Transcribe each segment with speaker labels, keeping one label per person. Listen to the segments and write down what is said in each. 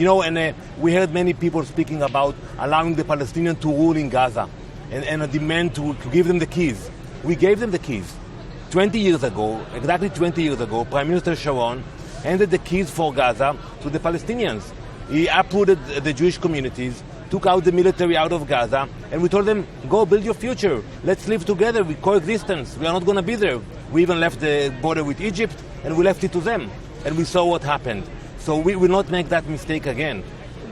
Speaker 1: And we heard many people speaking about allowing the Palestinians to rule in Gaza and a demand to give them the keys. We gave them the keys. 20 years ago, exactly 20 years ago, Prime Minister Sharon handed the keys for Gaza to the Palestinians. He uprooted the Jewish communities, took out the military out of Gaza, and we told them, go build your future. Let's live together with coexistence. We are not going to be there. We even left the border with Egypt, and we left it to them. And we saw what happened. So we will not make that mistake again.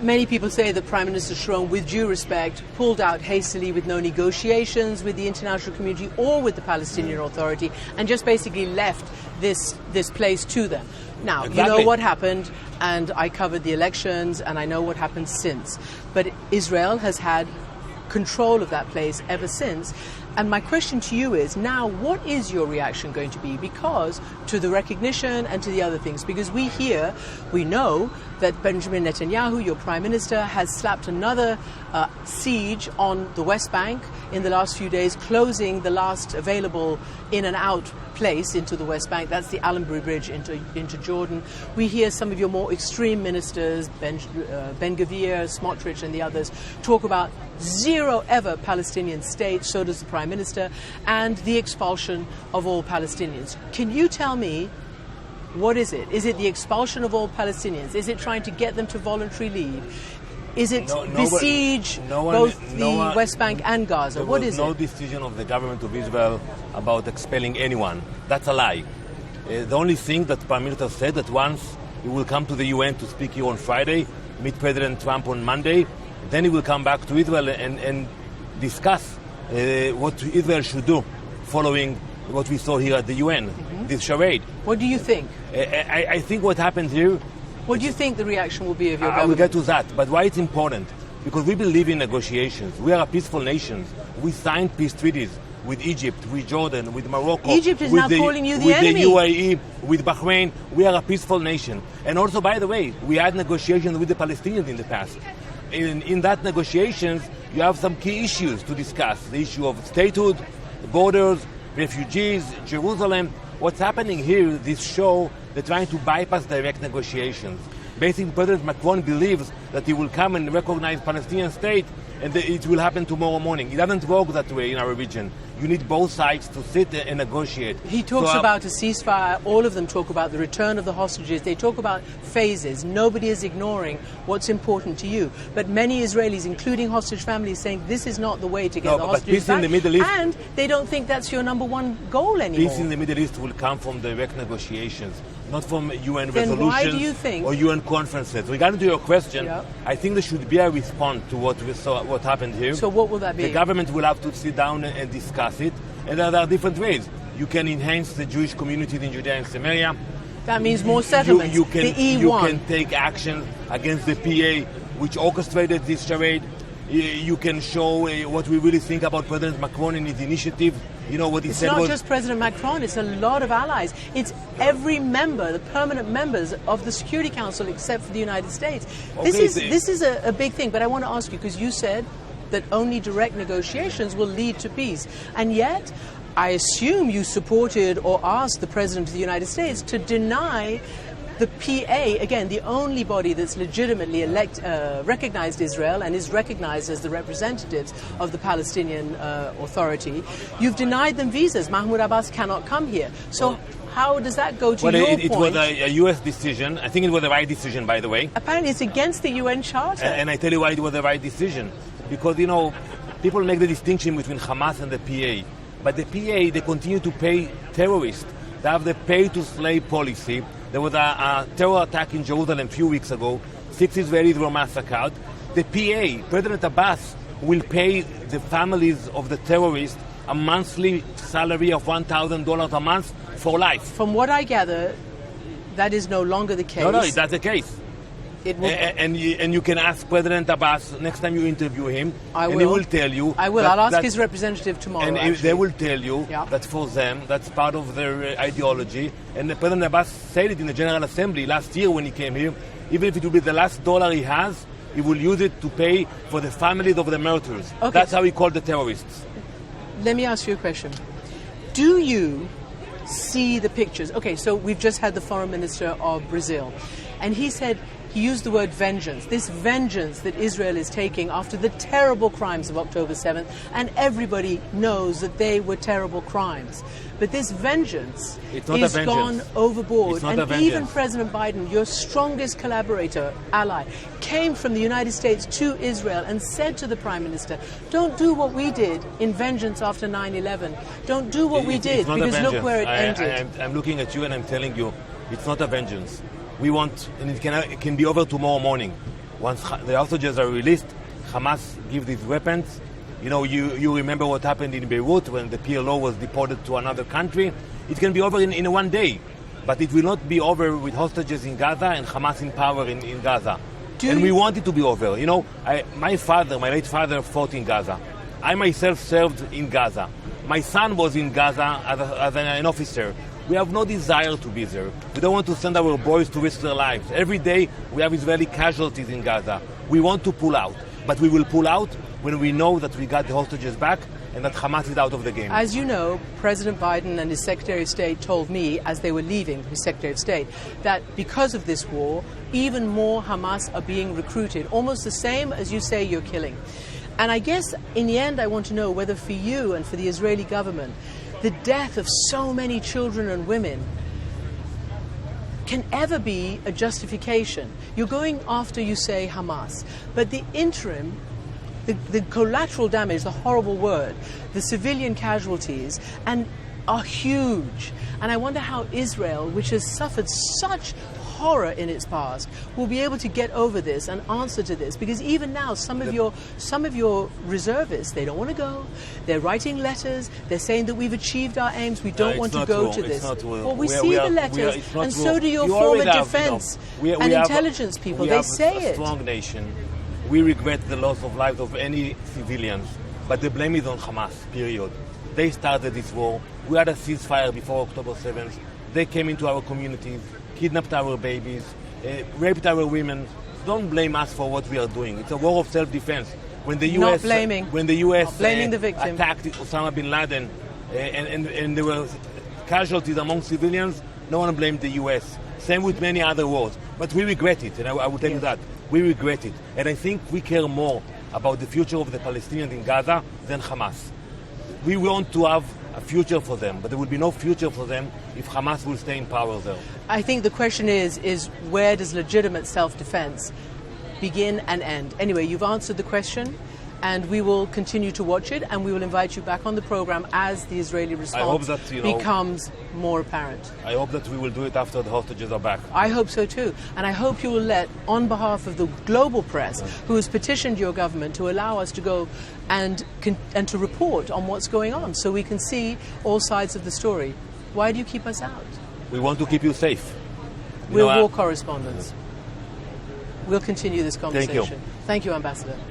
Speaker 2: Many people say that Prime Minister Sharon, with due respect, pulled out hastily with no negotiations with the international community or with the Palestinian Authority and just basically left this place to them. Now,
Speaker 1: exactly.
Speaker 2: You know what happened, and I covered the elections, and I know what happened since. But Israel has had control of that place ever since. And my question to you is, now, what is your reaction going to be? Because to the recognition and to the other things, because we know that Benjamin Netanyahu, your Prime Minister, has slapped another siege on the West Bank in the last few days, closing the last available in and out place into the West Bank. That's the Ammanbur Bridge into Jordan. We hear some of your more extreme ministers, Ben Gvir, Smotrich and the others, talk about zero ever Palestinian state, so does the Prime Minister, and the expulsion of all Palestinians. Can you tell me, what is it? Is it the expulsion of all Palestinians? Is it trying to get them to voluntarily leave? Is it besiege both the West Bank and Gaza? What is it?
Speaker 1: There was no decision of the government of Israel about expelling anyone. That's a lie. The only thing that Prime Minister said that once he will come to the UN to speak here on Friday, meet President Trump on Monday, then he will come back to Israel and discuss what Israel should do following what we saw here at the UN, this charade.
Speaker 2: What do you think?
Speaker 1: I think what happened here...
Speaker 2: What do you think the reaction will be of your government?
Speaker 1: I will get to that, but why it's important? Because we believe in negotiations. We are a peaceful nation. We signed peace treaties with Egypt, with Jordan, with Morocco.
Speaker 2: Egypt is now calling you the enemy.
Speaker 1: With the UAE, with Bahrain. We are a peaceful nation. And also, by the way, we had negotiations with the Palestinians in the past. In that negotiations, you have some key issues to discuss. The issue of statehood, borders, refugees, Jerusalem. What's happening here, this show, they're trying to bypass direct negotiations. Basically, President Macron believes that he will come and recognize Palestinian state and it will happen tomorrow morning. It doesn't work that way in our region. You need both sides to sit and negotiate.
Speaker 2: He talks about a ceasefire. All of them talk about the return of the hostages. They talk about phases. Nobody is ignoring what's important to you. But many Israelis, including hostage families, saying this is not the way to get the hostages back. In the Middle East, and they don't think that's your number one goal anymore.
Speaker 1: Peace in the Middle East will come from direct negotiations, not from UN
Speaker 2: then
Speaker 1: resolutions
Speaker 2: why do you think,
Speaker 1: or UN conferences. Regarding to your question, I think there should be a response to what happened here.
Speaker 2: So what will that be?
Speaker 1: The government will have to sit down and discuss it. And there are different ways. You can enhance the Jewish communities in Judea and Samaria.
Speaker 2: That means more settlements.
Speaker 1: You can
Speaker 2: E1.
Speaker 1: take action against the PA, which orchestrated this charade. You can show what we really think about President Macron and his initiative. You know what he said.
Speaker 2: It's not just President Macron, it's a lot of allies. It's every member, the permanent members of the Security Council except for the United States. This is a big thing, but I want to ask you, because you said that only direct negotiations will lead to peace. And yet, I assume you supported or asked the President of the United States to deny the PA, again, the only body that's legitimately recognized Israel and is recognized as the representatives of the Palestinian Authority. You've denied them visas. Mahmoud Abbas cannot come here. So how does that go to your point?
Speaker 1: It was a U.S. decision. I think it was the right decision, by the way.
Speaker 2: Apparently it's against the UN Charter.
Speaker 1: And I tell you why it was the right decision. Because, people make the distinction between Hamas and the PA. But the PA, they continue to pay terrorists. They have the pay-to-slay policy. There was a terror attack in Jerusalem a few weeks ago. 6 Israelis were massacred. The PA, President Abbas, will pay the families of the terrorists a monthly salary of $1,000 a month for life.
Speaker 2: From what I gather, that is no longer the case.
Speaker 1: No, that's the case. And you can ask President Abbas next time you interview him, and he will tell you.
Speaker 2: I will. I'll ask his representative tomorrow.
Speaker 1: And they will tell you that for them, that's part of their ideology. And President Abbas said it in the General Assembly last year when he came here. Even if it will be the last dollar he has, he will use it to pay for the families of the martyrs. Okay. That's how he called the terrorists.
Speaker 2: Let me ask you a question. Do you see the pictures? Okay, so we've just had the foreign minister of Brazil, and he said he used the word vengeance, this vengeance that Israel is taking after the terrible crimes of October 7th, and everybody knows that they were terrible crimes. But this vengeance is gone overboard. And even President Biden, your strongest collaborator, ally, came from the United States to Israel and said to the Prime Minister, don't do what we did in vengeance after 9/11. Don't do what we did, because look where it ended.
Speaker 1: I'm looking at you and I'm telling you, it's not a vengeance. We want, and it can be over tomorrow morning. Once the hostages are released, Hamas give these weapons. You know, you remember what happened in Beirut when the PLO was deported to another country. It can be over in one day. But it will not be over with hostages in Gaza and Hamas in power in Gaza. And we want it to be over. You know, my late father fought in Gaza. I myself served in Gaza. My son was in Gaza as an officer. We have no desire to be there. We don't want to send our boys to risk their lives. Every day we have Israeli casualties in Gaza. We want to pull out. But we will pull out when we know that we got the hostages back and that Hamas is out of the game.
Speaker 2: As you know, President Biden and his Secretary of State told me as they were leaving, his Secretary of State, that because of this war, even more Hamas are being recruited, almost the same as you say you're killing. And I guess in the end I want to know whether for you and for the Israeli government, the death of so many children and women can ever be a justification. You're going after, you say, Hamas, but the interim, the collateral damage, the horrible word, the civilian casualties, are huge. And I wonder how Israel, which has suffered such horror in its past, will be able to get over this and answer to this, because even now some of your reservists, they don't want to go. They're writing letters. They're saying that we've achieved our aims. We don't want to go to this. Well, we see the letters, and so do your former defense and intelligence people. They say it.
Speaker 1: We have a strong nation. We regret the loss of lives of any civilians, but the blame is on Hamas, period. They started this war. We had a ceasefire before October 7th. They came into our communities, kidnapped our babies, raped our women. Don't blame us for what we are doing. It's a war of self-defense. When the U.S.
Speaker 2: blaming the victim.
Speaker 1: Attacked Osama bin Laden and there were casualties among civilians, no one blamed the U.S. Same with many other wars. But we regret it, and I will tell you that. We regret it. And I think we care more about the future of the Palestinians in Gaza than Hamas. We want to have a future for them, but there will be no future for them if Hamas will stay in power there.
Speaker 2: I think the question is where does legitimate self-defense begin and end? Anyway, you've answered the question, and we will continue to watch it, and we will invite you back on the program as the Israeli response becomes more apparent.
Speaker 1: I hope that we will do it after the hostages are back.
Speaker 2: I hope so too, and I hope you will let, on behalf of the global press, who has petitioned your government to allow us to go and to report on what's going on, so we can see all sides of the story. Why do you keep us out?
Speaker 1: We want to keep you safe.
Speaker 2: We're war correspondents. We'll continue this conversation.
Speaker 1: Thank you.
Speaker 2: Thank you, Ambassador.